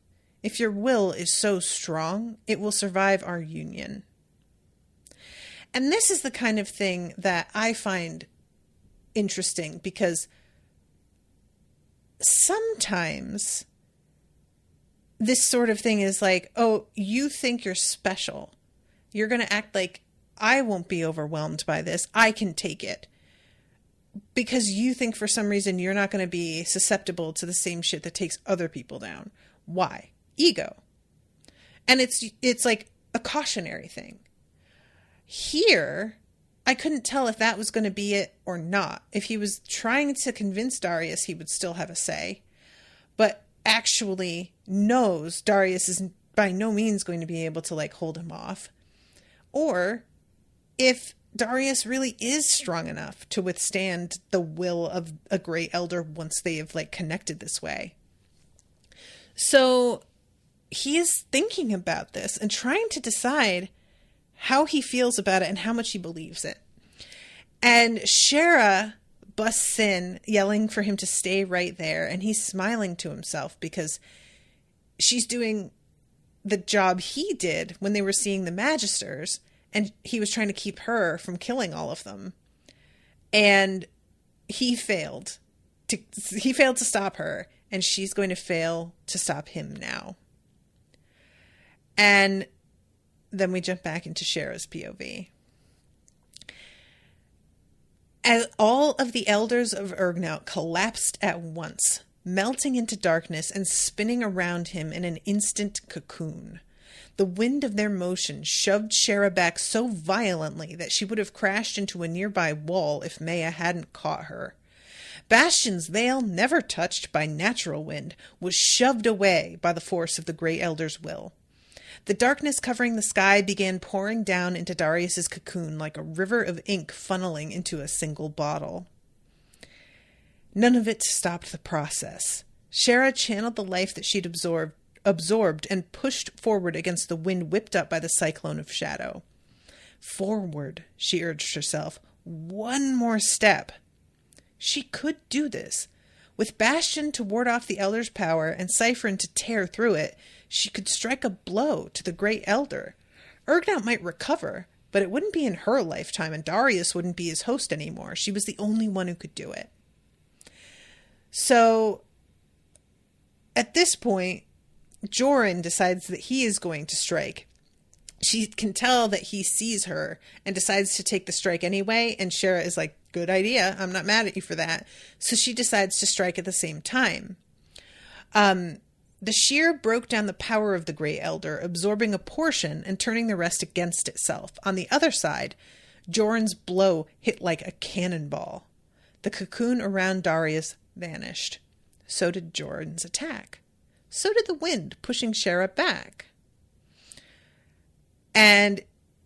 If your will is so strong, it will survive our union. And this is the kind of thing that I find interesting, because sometimes this sort of thing is like, oh, you think you're special. You're going to act like I won't be overwhelmed by this. I can take it. Because you think for some reason you're not going to be susceptible to the same shit that takes other people down. Why? Ego. And it's like a cautionary thing. Here, I couldn't tell if that was going to be it or not. If he was trying to convince Darius, he would still have a say. But actually knows Darius is by no means going to be able to like hold him off. Or if Darius really is strong enough to withstand the will of a great elder once they have like connected this way. So he is thinking about this and trying to decide how he feels about it and how much he believes it. And Shara busts in, yelling for him to stay right there. And he's smiling to himself because she's doing the job he did when they were seeing the Magisters. And he was trying to keep her from killing all of them. And he failed to stop her. And she's going to fail to stop him now. And then we jump back into Shara's POV. As all of the elders of Urgnaut collapsed at once, melting into darkness and spinning around him in an instant cocoon. The wind of their motion shoved Shara back so violently that she would have crashed into a nearby wall if Maya hadn't caught her. Bastion's veil, never touched by natural wind, was shoved away by the force of the Grey Elder's will. The darkness covering the sky began pouring down into Darius's cocoon like a river of ink funneling into a single bottle. None of it stopped the process. Shara channeled the life that she'd absorbed and pushed forward against the wind whipped up by the cyclone of shadow. Forward, she urged herself. One more step. She could do this. With Bastion to ward off the Elder's power and Cyphron to tear through it, she could strike a blow to the Great Elder. Urgnaut might recover, but it wouldn't be in her lifetime, and Darius wouldn't be his host anymore. She was the only one who could do it. So, at this point, Joran decides that he is going to strike. She can tell that he sees her and decides to take the strike anyway, and Shara is like, good idea, I'm not mad at you for that. So she decides to strike at the same time. The shear broke down the power of the Grey Elder, absorbing a portion and turning the rest against itself. On the other side, Joran's blow hit like a cannonball. The cocoon around Darius vanished. So did Joran's attack. So did the wind, pushing Shara back. And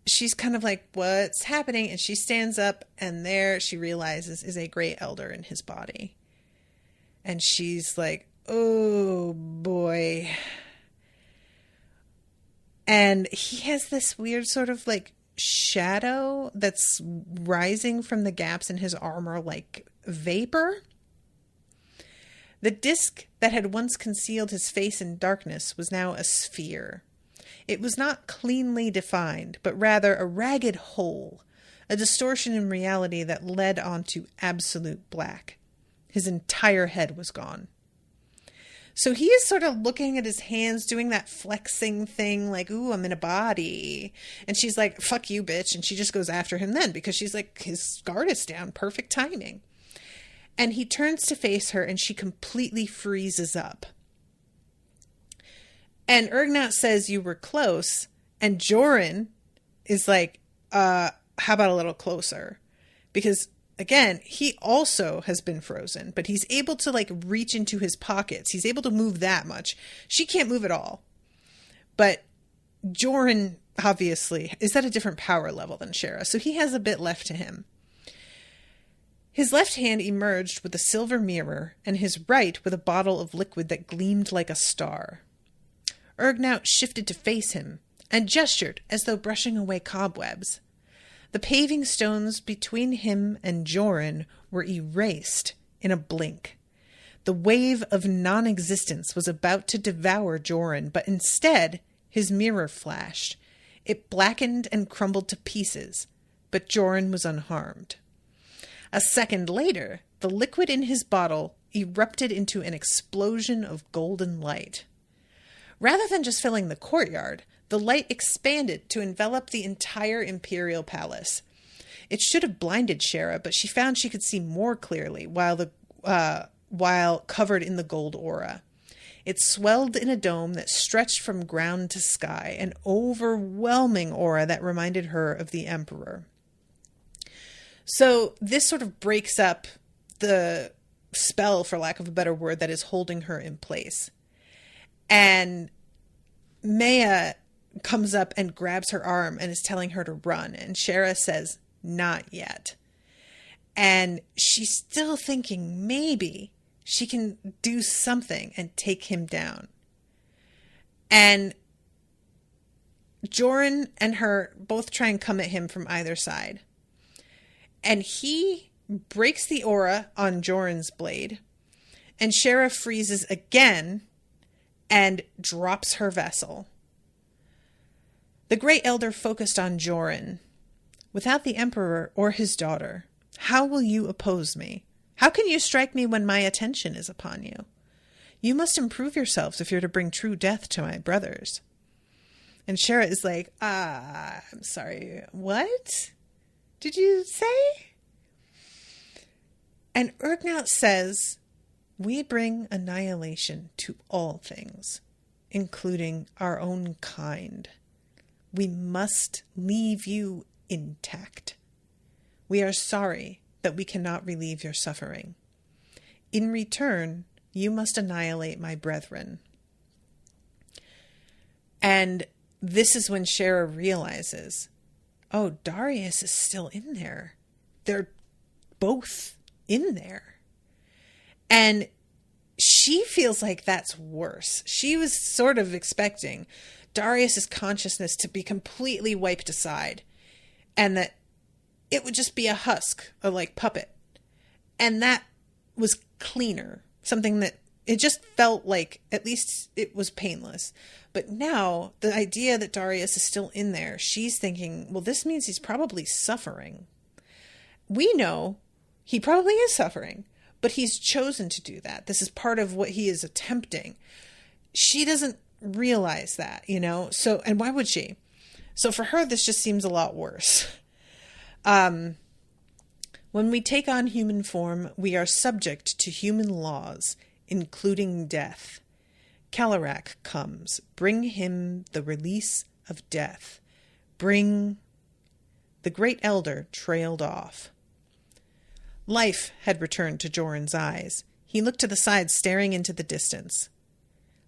she's kind of like, what's happening? And she stands up, and there she realizes is a Grey Elder in his body. And she's like, oh boy. And he has this weird sort of like shadow that's rising from the gaps in his armor like vapor. The disc that had once concealed his face in darkness was now a sphere. It was not cleanly defined, but rather a ragged hole, a distortion in reality that led on to absolute black. His entire head was gone. So he is sort of looking at his hands, doing that flexing thing, like, ooh, I'm in a body. And she's like, fuck you, bitch. And she just goes after him then, because she's like, his guard is down, perfect timing. And he turns to face her, and she completely freezes up. And Urgnaut says, you were close. And Joran is like, how about a little closer? Because, again, he also has been frozen, but he's able to, like, reach into his pockets. He's able to move that much. She can't move at all. But Joran, obviously, is at a different power level than Shara, so he has a bit left to him. His left hand emerged with a silver mirror, and his right with a bottle of liquid that gleamed like a star. Urgnaut shifted to face him, and gestured as though brushing away cobwebs. The paving stones between him and Joran were erased in a blink. The wave of non-existence was about to devour Joran, but instead his mirror flashed. It blackened and crumbled to pieces, but Joran was unharmed. A second later, the liquid in his bottle erupted into an explosion of golden light. Rather than just filling the courtyard, the light expanded to envelop the entire imperial palace. It should have blinded Shara, but she found she could see more clearly while covered in the gold aura. It swelled in a dome that stretched from ground to sky, an overwhelming aura that reminded her of the Emperor. So this sort of breaks up the spell, for lack of a better word, that is holding her in place. And Maya comes up and grabs her arm and is telling her to run. And Shara says, not yet. And she's still thinking maybe she can do something and take him down. And Joran and her both try and come at him from either side. And he breaks the aura on Joran's blade. And Shara freezes again and drops her vessel. The Great Elder focused on Joran. Without the Emperor or his daughter, how will you oppose me? How can you strike me when my attention is upon you? You must improve yourselves if you're to bring true death to my brothers. And Shara is like, I'm sorry, what did you say? And Urgnaut says, we bring annihilation to all things, including our own kind. We must leave you intact. We are sorry that we cannot relieve your suffering. In return, you must annihilate my brethren. And this is when Shara realizes, oh, Darius is still in there. They're both in there. And she feels like that's worse. She was sort of expecting Darius's consciousness to be completely wiped aside, and that it would just be a husk, a like puppet. And that was cleaner. Something that it just felt like at least it was painless. But now the idea that Darius is still in there, she's thinking, well, this means he's probably suffering. We know he probably is suffering, but he's chosen to do that. This is part of what he is attempting. She doesn't realize that, you know? So, and why would she? So for her, this just seems a lot worse. When we take on human form, we are subject to human laws, including death. Calarak comes. Bring him the release of death. Bring... The Great Elder trailed off. Life had returned to Joran's eyes. He looked to the side, staring into the distance.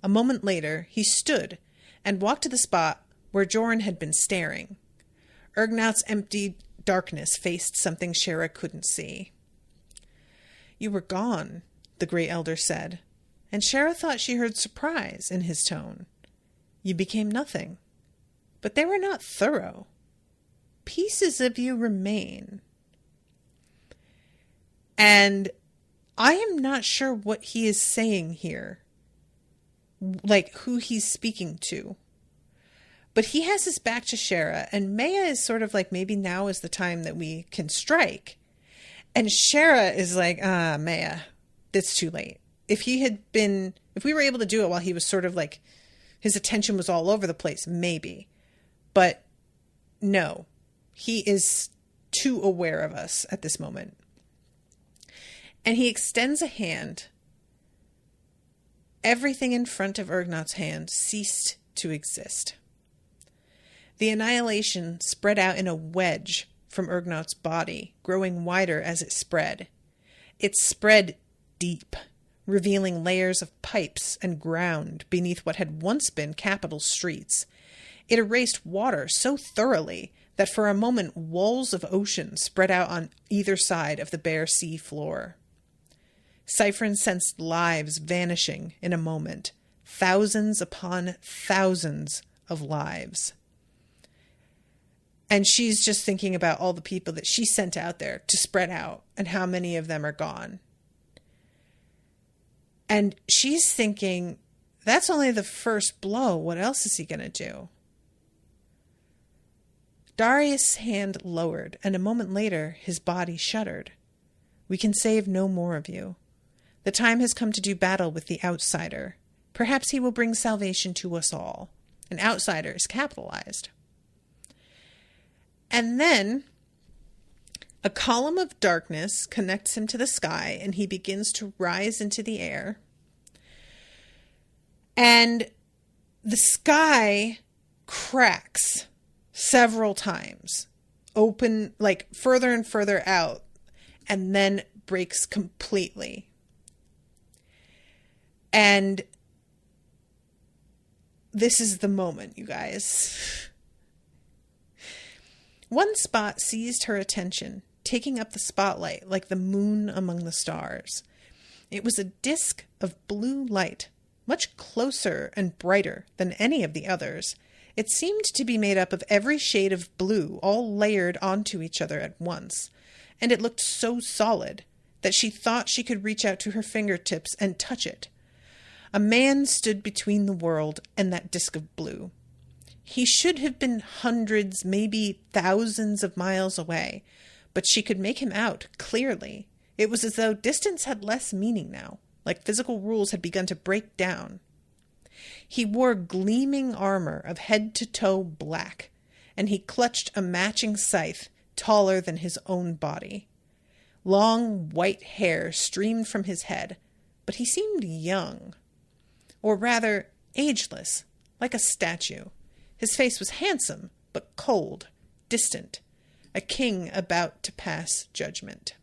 A moment later, he stood and walked to the spot where Joran had been staring. Urgnaut's empty darkness faced something Shara couldn't see. You were gone, the Great Elder said, and Shara thought she heard surprise in his tone. You became nothing. But they were not thorough. Pieces of you remain. And I am not sure what he is saying here. Like, who he's speaking to. But he has his back to Shara, and Maya is sort of like, maybe now is the time that we can strike. And Shara is like, Maya, it's too late. If we were able to do it while he was sort of like, his attention was all over the place, maybe. But no, he is too aware of us at this moment. And he extends a hand. Everything in front of Urgnaut's hand ceased to exist. The annihilation spread out in a wedge from Urgnaut's body, growing wider as it spread. It spread deep, revealing layers of pipes and ground beneath what had once been capital streets. It erased water so thoroughly that for a moment walls of ocean spread out on either side of the bare sea floor. Cyphron sensed lives vanishing in a moment, thousands upon thousands of lives. And she's just thinking about all the people that she sent out there to spread out and how many of them are gone. And she's thinking, that's only the first blow. What else is he going to do? Darius' hand lowered, and a moment later, his body shuddered. We can save no more of you. The time has come to do battle with the outsider. Perhaps he will bring salvation to us all. An outsider is capitalized. And then a column of darkness connects him to the sky, and he begins to rise into the air. And the sky cracks several times, open, like further and further out, and then breaks completely. And this is the moment, you guys. One spot seized her attention, taking up the spotlight like the moon among the stars. It was a disk of blue light, much closer and brighter than any of the others. It seemed to be made up of every shade of blue, all layered onto each other at once, and it looked so solid that she thought she could reach out to her fingertips and touch it. A man stood between the world and that disk of blue. He should have been hundreds, maybe thousands of miles away, but she could make him out clearly. It was as though distance had less meaning now, like physical rules had begun to break down. He wore gleaming armor of head to toe black, and he clutched a matching scythe taller than his own body. Long white hair streamed from his head, but he seemed young, or rather ageless, like a statue. His face was handsome, but cold, distant, a king about to pass judgment.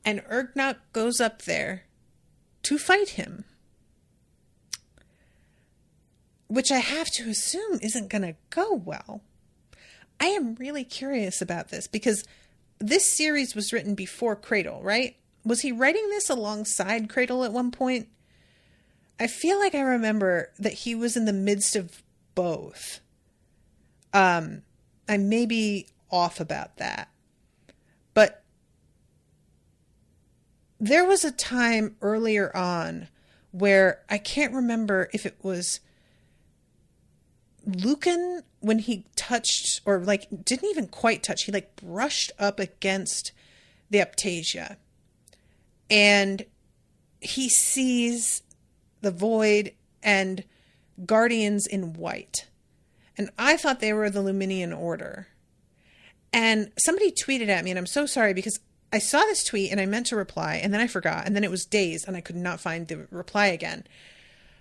And Ergnok goes up there to fight him, which I have to assume isn't going to go well. I am really curious about this because this series was written before Cradle, right? Was he writing this alongside Cradle at one point? I feel like I remember that he was in the midst of both. I may be off about that. But there was a time earlier on where I can't remember if it was Lucan when he touched, or like didn't even quite touch, he like brushed up against the Aptasia. And he sees the Void and Guardians in white. And I thought they were the Luminian Order. And somebody tweeted at me, and I'm so sorry because I saw this tweet and I meant to reply, and then I forgot, and then it was days and I could not find the reply again.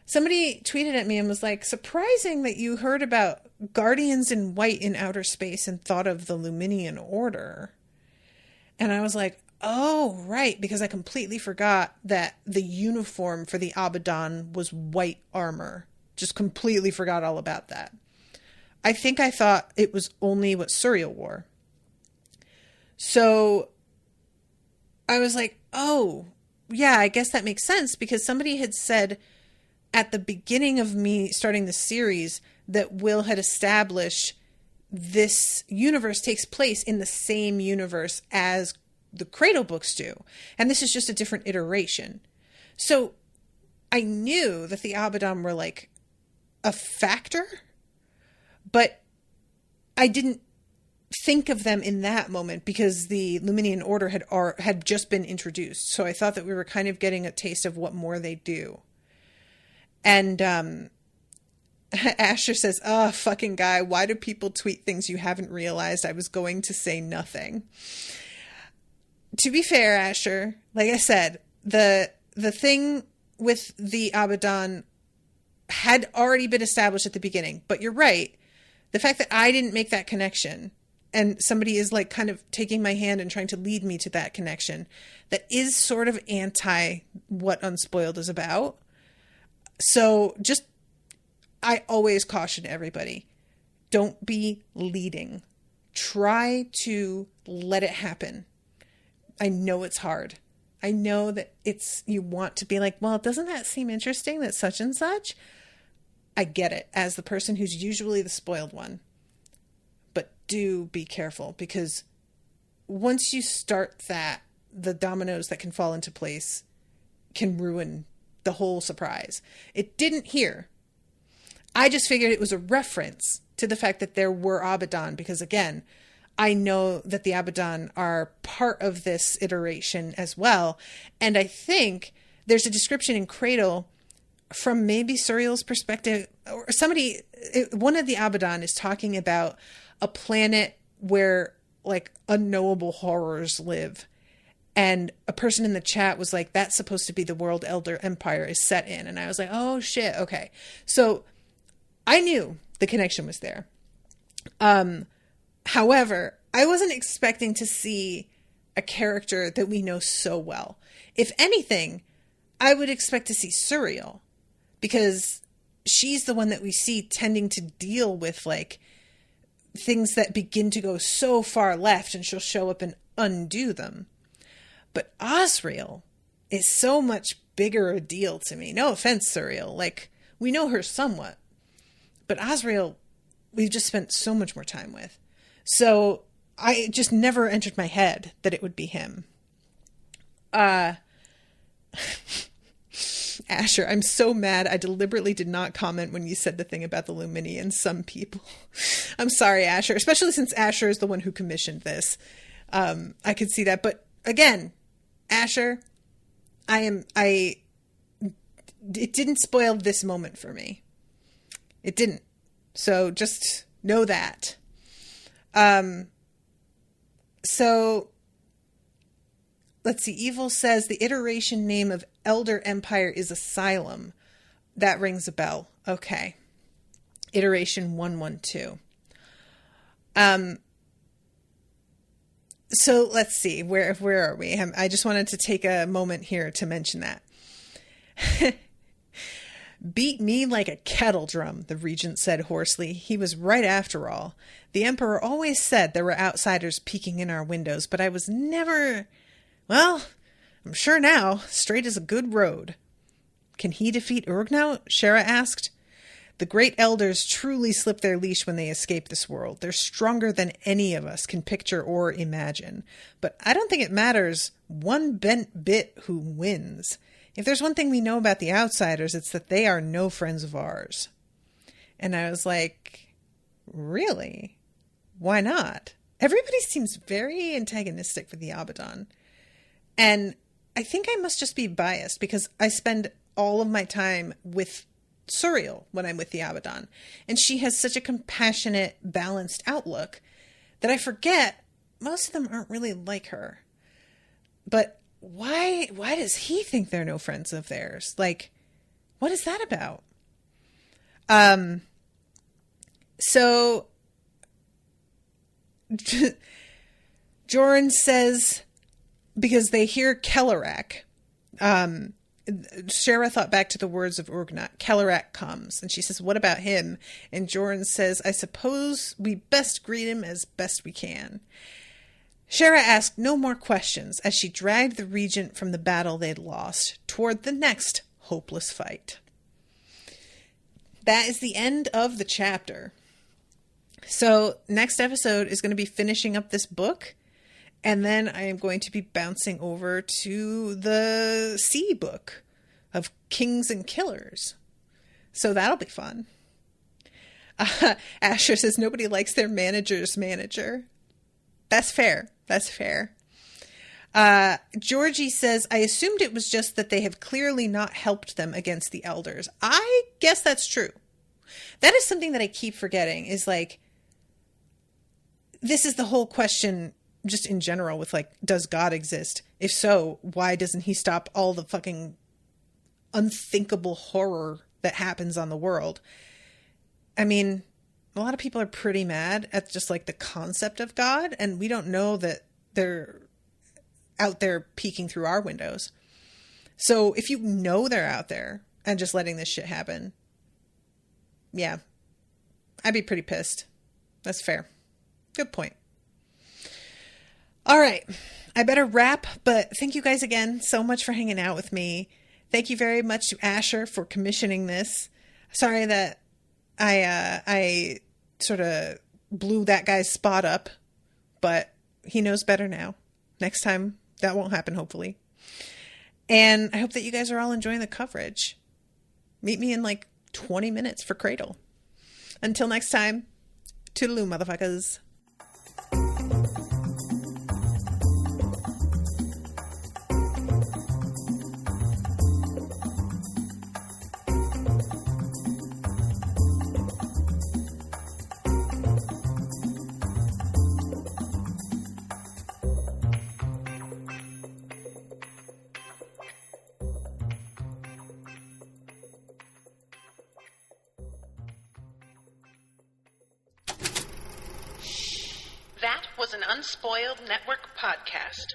Somebody tweeted at me and was like, surprising that you heard about Guardians in white in outer space and thought of the Luminian Order. And I was like, oh, right, because I completely forgot that the uniform for the Abaddon was white armor. Just completely forgot all about that. I think I thought it was only what Suriel wore. So I was like, oh, yeah, I guess that makes sense because somebody had said at the beginning of me starting the series that Will had established this universe takes place in the same universe as the Cradle books do. And this is just a different iteration. So I knew that the Abaddon were like a factor, but I didn't think of them in that moment because the Luminian Order had just been introduced. So I thought that we were kind of getting a taste of what more they do. And Asher says, oh, fucking guy, why do people tweet things you haven't realized? I was going to say nothing. To be fair, Asher, like I said, the thing with the Abaddon had already been established at the beginning. But you're right. The fact that I didn't make that connection and somebody is like kind of taking my hand and trying to lead me to that connection, that is sort of anti what Unspoiled is about. So just, I always caution everybody, don't be leading. Try to let it happen. I know it's hard. I know that you want to be like, well, doesn't that seem interesting that such and such? I get it as the person who's usually the spoiled one. do be careful, because once you start that, the dominoes that can fall into place can ruin the whole surprise. It didn't here. I just figured it was a reference to the fact that there were Abaddon, because again, I know that the Abaddon are part of this iteration as well. And I think there's a description in Cradle from maybe Suriel's perspective, or somebody, one of the Abaddon is talking about a planet where like unknowable horrors live. And a person in the chat was like, that's supposed to be the world Elder Empire is set in. And I was like, oh shit. Okay. So I knew the connection was there. However, I wasn't expecting to see a character that we know so well. If anything, I would expect to see Suriel, because she's the one that we see tending to deal with like things that begin to go so far left, and she'll show up and undo them. But Osriel is so much bigger a deal to me. No offense, Suriel. Like, we know her somewhat. But Osriel, we've just spent so much more time with. So I just never entered my head that it would be him. Asher, I'm so mad. I deliberately did not comment when you said the thing about the Lumini and some people. I'm sorry, Asher, especially since Asher is the one who commissioned this. I could see that. But again, Asher, it didn't spoil this moment for me. It didn't. So just know that. So let's see. Evil says the iteration name of Elder Empire is Asylum. That rings a bell. Okay. Iteration 112. So let's see. Where are we? I just wanted to take a moment here to mention that. Beat me like a kettle drum, the regent said hoarsely. He was right after all. The emperor always said there were outsiders peeking in our windows, but I was never... Well, I'm sure now. Straight as a good road. Can he defeat Urgnau? Shara asked. The great elders truly slip their leash when they escape this world. They're stronger than any of us can picture or imagine. But I don't think it matters one bent bit who wins. If there's one thing we know about the outsiders, it's that they are no friends of ours. And I was like, really? Why not? Everybody seems very antagonistic for the Abaddon. And I think I must just be biased because I spend all of my time with Suriel when I'm with the Abaddon. And she has such a compassionate, balanced outlook that I forget most of them aren't really like her. But why does he think they're no friends of theirs? Like, what is that about? So Joran says, because they hear Kellerak, Shara thought back to the words of Urgnat. Kellerak comes, and she says, what about him? And Joran says, I suppose we best greet him as best we can. Shara asked no more questions as she dragged the regent from the battle they'd lost toward the next hopeless fight. That is the end of the chapter. So next episode is going to be finishing up this book, and then I am going to be bouncing over to the C book of Kings and Killers. So that'll be fun. Asher says nobody likes their manager's manager. That's fair. That's fair. Georgie says, I assumed it was just that they have clearly not helped them against the elders. I guess that's true. That is something that I keep forgetting is like, this is the whole question just in general with like, does God exist? If so, why doesn't he stop all the fucking unthinkable horror that happens on the world? I mean, a lot of people are pretty mad at just like the concept of God, and we don't know that they're out there peeking through our windows. So if you know they're out there and just letting this shit happen, yeah, I'd be pretty pissed. That's fair. Good point. All right, I better wrap, but thank you guys again so much for hanging out with me. Thank you very much to Asher for commissioning this. Sorry that I sort of blew that guy's spot up, but he knows better now. Next time, that won't happen, hopefully. And I hope that you guys are all enjoying the coverage. Meet me in like 20 minutes for Cradle. Until next time, toodaloo, motherfuckers. That was an Unspoiled Network podcast.